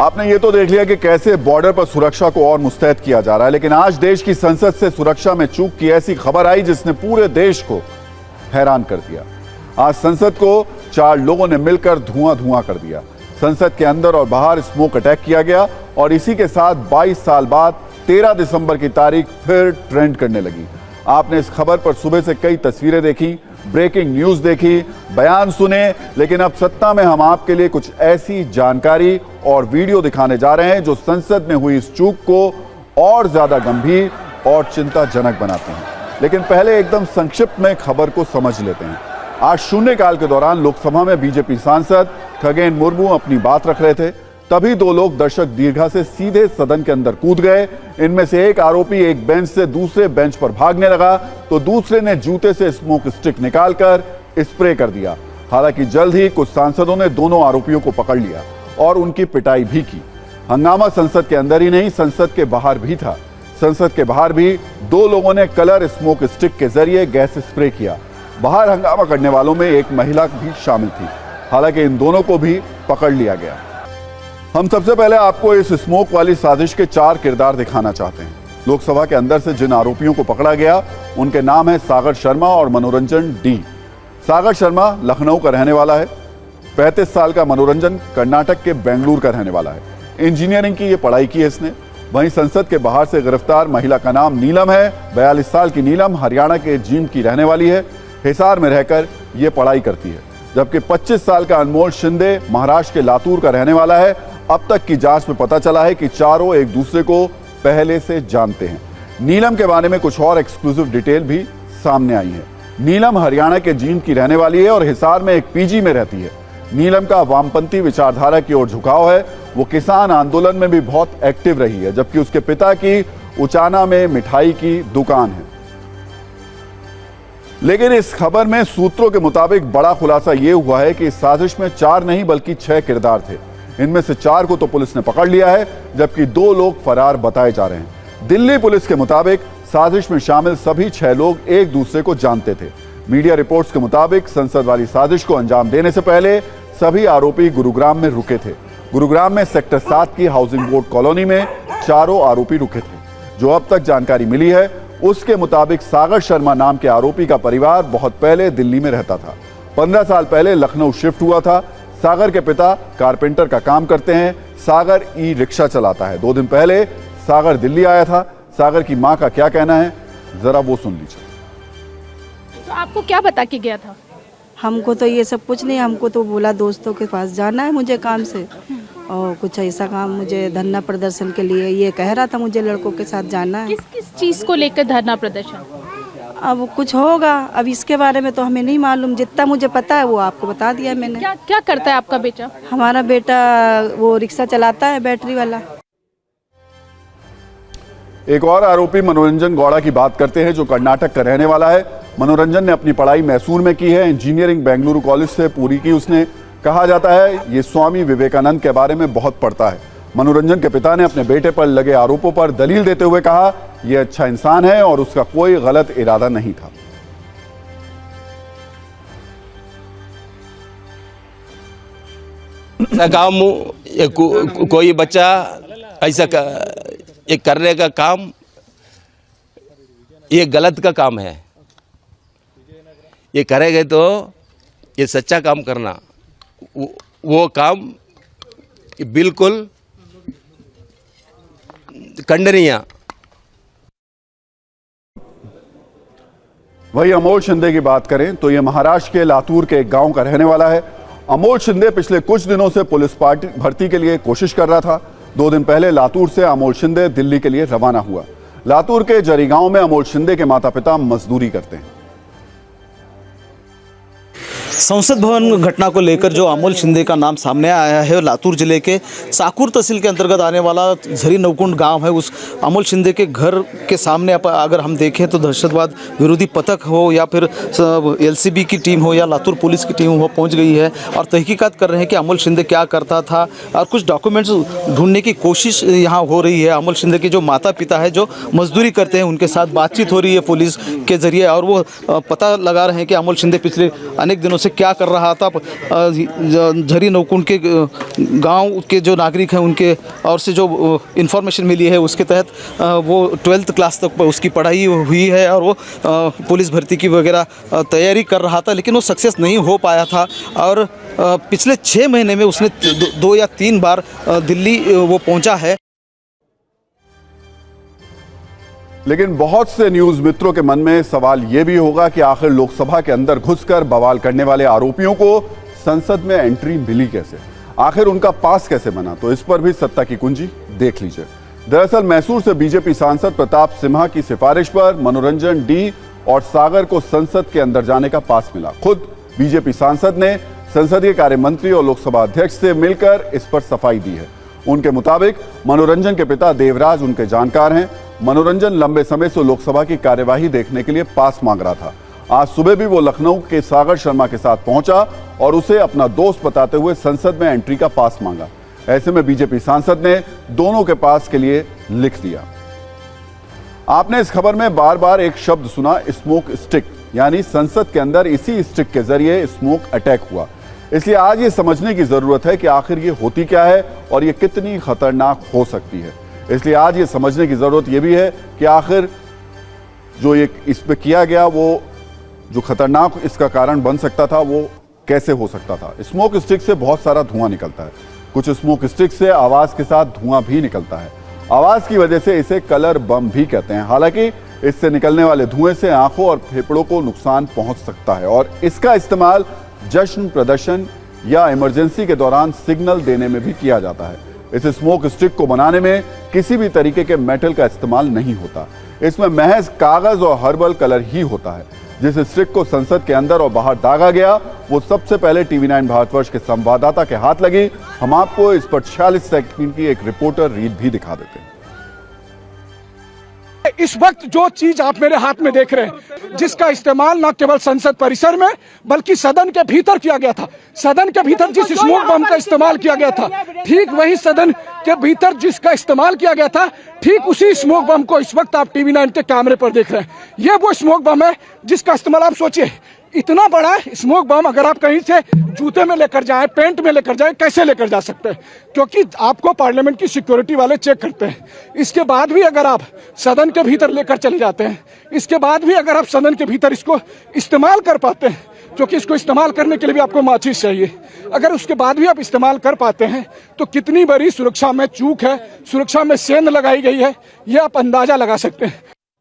आपने ये तो देख लिया कि कैसे बॉर्डर पर सुरक्षा को और मुस्तैद किया जा रहा है, लेकिन आज देश की संसद से सुरक्षा में चूक की ऐसी खबर आई जिसने पूरे देश को हैरान कर दिया। आज संसद को 4 लोगों ने मिलकर धुआं धुआं कर दिया। संसद के अंदर और बाहर स्मोक अटैक किया गया और इसी के साथ 22 साल बाद 13 दिसंबर की तारीख फिर ट्रेंड करने लगी। आपने इस खबर पर सुबह से कई तस्वीरें देखी, ब्रेकिंग न्यूज देखी, बयान सुने, लेकिन अब सत्ता में हम आपके लिए कुछ ऐसी जानकारी और वीडियो दिखाने जा रहे हैं जो संसद में हुई इस चूक को और ज्यादा गंभीर और चिंताजनक बनाते हैं। लेकिन पहले एकदम संक्षिप्त में खबर को समझ लेते हैं। आज शून्यकाल के दौरान लोकसभा में बीजेपी सांसद खगेन मुर्मू अपनी बात रख रहे थे, तभी 2 लोग दर्शक दीर्घा से सीधे सदन के अंदर कूद गए। इनमें से एक आरोपी एक बेंच से दूसरे बेंच पर भागने लगा तो दूसरे ने जूते से स्मोक स्टिक निकालकर स्प्रे कर दिया। हालांकि जल्द ही कुछ सांसदों ने दोनों आरोपियों को पकड़ लिया और उनकी पिटाई भी की। हंगामा संसद के अंदर ही नहीं, संसद के बाहर भी था। संसद के बाहर भी 2 लोगों ने कलर स्मोक स्टिक के जरिए गैस स्प्रे किया। बाहर हंगामा करने वालों में एक महिला भी शामिल थी। हालांकि इन दोनों को भी पकड़ लिया गया। हम सबसे पहले आपको इस स्मोक वाली साजिश के 4 किरदार दिखाना चाहते हैं। लोकसभा के अंदर से जिन आरोपियों को पकड़ा गया उनके नाम है सागर शर्मा और मनोरंजन डी। सागर शर्मा लखनऊ का रहने वाला है। 35 साल का मनोरंजन कर्नाटक के बेंगलुरु का रहने वाला है। इंजीनियरिंग की ये पढ़ाई की है इसने। वहीं संसद के बाहर से गिरफ्तार महिला का नाम नीलम है। 42 साल की नीलम हरियाणा के जींद की रहने वाली है। हिसार में रहकर ये पढ़ाई करती है। जबकि 25 साल का अनमोल शिंदे महाराष्ट्र के लातूर का रहने वाला है। अब तक की जांच में पता चला है कि चारों एक दूसरे को पहले से जानते हैं। नीलम के बारे में कुछ और एक्सक्लूसिव डिटेल भी सामने आई है। नीलम हरियाणा के जींद की रहने वाली है और हिसार में एक पीजी में रहती है। नीलम का वामपंथी विचारधारा की ओर झुकाव है। वो किसान आंदोलन में भी बहुत एक्टिव रही है, जबकि उसके पिता की उचाना में मिठाई की दुकान है। लेकिन इस खबर में सूत्रों के मुताबिक बड़ा खुलासा यह हुआ है कि इस साजिश में 4 नहीं बल्कि 6 किरदार थे। इनमें से 4 को तो पुलिस ने पकड़ लिया है, जबकि 2 लोग फरार बताए जा रहे हैं। दिल्ली पुलिस के मुताबिक साजिश में शामिल सभी 6 लोग एक दूसरे को जानते थे। मीडिया रिपोर्ट्स के मुताबिक संसद वाली साजिश को अंजाम देने से पहले सभी आरोपी गुरुग्राम में रुके थे। गुरुग्राम में सेक्टर 7 की हाउसिंग बोर्ड कॉलोनी में चारों आरोपी रुके थे। जो अब तक जानकारी मिली है उसके मुताबिक सागर शर्मा नाम के आरोपी का परिवार बहुत पहले दिल्ली में रहता था। 15 साल पहले लखनऊ शिफ्ट हुआ था। सागर के पिता कारपेंटर का काम करते हैं। सागर ई रिक्शा चलाता है। 2 दिन पहले सागर दिल्ली आया था। सागर की मां का क्या कहना है, जरा वो सुन लीजिए। तो आपको क्या बता के गया था? हमको तो ये सब कुछ नहीं, हमको तो बोला दोस्तों के पास जाना है मुझे काम से, और कुछ ऐसा काम मुझे धरना प्रदर्शन के लिए ये कह रहा था, मुझे लड़कों के साथ जाना है। किस किस चीज को लेकर धरना प्रदर्शन? अब कुछ होगा, अब इसके बारे में तो हमें नहीं मालूम। जितना मुझे पता है वो आपको बता दिया मैंने। क्या क्या करता है आपका बेटा? हमारा बेटा वो रिक्शा चलाता है, बैटरी वाला। एक और आरोपी मनोरंजन गौड़ा की बात करते हैं, जो कर्नाटक का रहने वाला है। मनोरंजन ने अपनी पढ़ाई मैसूर में की है। इंजीनियरिंग बेंगलुरु कॉलेज से पूरी की उसने। कहा जाता है ये स्वामी विवेकानंद के बारे में बहुत पढ़ता है। मनोरंजन के पिता ने अपने बेटे पर लगे आरोपों पर दलील देते हुए कहा यह अच्छा इंसान है और उसका कोई गलत इरादा नहीं था। काम कोई बच्चा ऐसा करने का काम ये गलत का काम है। ये करेंगे तो ये सच्चा काम करना, वो काम बिल्कुल खंडनीय। वही अमोल शिंदे की बात करें तो ये महाराष्ट्र के लातूर के एक गांव का रहने वाला है। अमोल शिंदे पिछले कुछ दिनों से पुलिस भर्ती के लिए कोशिश कर रहा था। 2 दिन पहले लातूर से अमोल शिंदे दिल्ली के लिए रवाना हुआ। लातूर के जरी गांव में अमोल शिंदे के माता पिता मजदूरी करते हैं। संसद भवन घटना को लेकर जो अमोल शिंदे का नाम सामने आया है, लातूर जिले के साकुर तहसील के अंतर्गत आने वाला झरी नवकुंड गांव है। उस अमोल शिंदे के घर के सामने अगर हम देखें तो दहशतवाद विरोधी पथक हो या फिर एलसीबी की टीम हो या लातूर पुलिस की टीम हो, पहुंच गई है और तहकीकात कर रहे हैं कि अमोल शिंदे क्या करता था और कुछ डॉक्यूमेंट्स ढूंढने की कोशिश यहाँ हो रही है। अमोल शिंदे के जो माता पिता है जो मजदूरी करते हैं, उनके साथ बातचीत हो रही है पुलिस के जरिए और वो पता लगा रहे हैं कि अमोल शिंदे पिछले अनेक दिनों से क्या कर रहा था। झरी नवकुंड के गांव के जो नागरिक हैं उनके और से जो इन्फॉर्मेशन मिली है उसके तहत वो 12th क्लास तक उसकी पढ़ाई हुई है और वो पुलिस भर्ती की वगैरह तैयारी कर रहा था, लेकिन वो सक्सेस नहीं हो पाया था। और पिछले 6 महीने में उसने 2 या 3 बार दिल्ली वो पहुंचा है। लेकिन बहुत से न्यूज मित्रों के मन में सवाल यह भी होगा कि आखिर लोकसभा के अंदर घुसकर बवाल करने वाले आरोपियों को संसद में एंट्री मिली कैसे, आखिर उनका पास कैसे बना। तो इस पर भी सत्ता की कुंजी देख लीजिए। दरअसल मैसूर से बीजेपी सांसद प्रताप सिम्हा की सिफारिश पर मनोरंजन डी और सागर को संसद के अंदर जाने का पास मिला। खुद बीजेपी सांसद ने संसदीय कार्य मंत्री और लोकसभा अध्यक्ष से मिलकर इस पर सफाई दी है। उनके मुताबिक मनोरंजन के पिता देवराज उनके जानकार हैं। मनोरंजन लंबे समय से लोकसभा की कार्यवाही देखने के लिए पास मांग रहा था। आज सुबह भी वो लखनऊ के सागर शर्मा के साथ पहुंचा और उसे अपना दोस्त बताते हुए संसद में एंट्री का पास मांगा। ऐसे में बीजेपी सांसद ने दोनों के पास के लिए लिख दिया। आपने इस खबर में बार बार एक शब्द सुना, स्मोक स्टिक, यानी संसद के अंदर इसी स्टिक के जरिए स्मोक अटैक हुआ। इसलिए आज ये समझने की जरूरत है कि आखिर ये होती क्या है और ये कितनी खतरनाक हो सकती है। इसलिए आज ये समझने की जरूरत ये भी है कि आखिर जो ये इस पे किया गया वो जो खतरनाक इसका कारण बन सकता था वो कैसे हो सकता था। स्मोक स्टिक से बहुत सारा धुआं निकलता है। कुछ स्मोक स्टिक से आवाज के साथ धुआं भी निकलता है। आवाज की वजह से इसे कलर बम भी कहते हैं। हालांकि इससे निकलने वाले धुएं से आंखों और फेफड़ों को नुकसान पहुंच सकता है और इसका इस्तेमाल जश्न, प्रदर्शन या इमरजेंसी के दौरान सिग्नल देने में भी किया जाता है। इस स्मोक स्टिक को बनाने में किसी भी तरीके के मेटल का इस्तेमाल नहीं होता। इसमें महज कागज और हर्बल कलर ही होता है। जिस स्टिक को संसद के अंदर और बाहर दागा गया वो सबसे पहले TV9 भारतवर्ष के संवाददाता के हाथ लगी। हम आपको इस पर 46 सेकंड की एक रिपोर्टर रील भी दिखा देते हैं। इस वक्त जो चीज आप मेरे हाथ में देख रहे हैं, जिसका इस्तेमाल न केवल संसद परिसर में बल्कि सदन के भीतर किया गया था। सदन के भीतर जिस स्मोक बम का इस्तेमाल किया गया था, ठीक वही सदन के भीतर जिसका इस्तेमाल किया गया था, ठीक उसी स्मोक बम को इस वक्त आप TV9 के कैमरे पर देख रहे हैं। ये वो स्मोक बम है जिसका इस्तेमाल, आप सोचिए इतना बड़ा स्मोक बम अगर आप कहीं से जूते में लेकर जाएं, पेंट में लेकर जाएं, कैसे लेकर जा सकते हैं? क्योंकि आपको पार्लियामेंट की सिक्योरिटी वाले चेक करते हैं। इसके बाद भी अगर आप सदन के भीतर लेकर चले जाते हैं, इसके बाद भी अगर आप सदन के भीतर इसको इस्तेमाल कर पाते हैं, क्योंकि इसको इस्तेमाल करने के लिए भी आपको माचिस चाहिए, अगर उसके बाद भी आप इस्तेमाल कर पाते हैं तो कितनी बड़ी सुरक्षा में चूक है, सुरक्षा में सेंध लगाई गई है, ये आप अंदाजा लगा सकते हैं।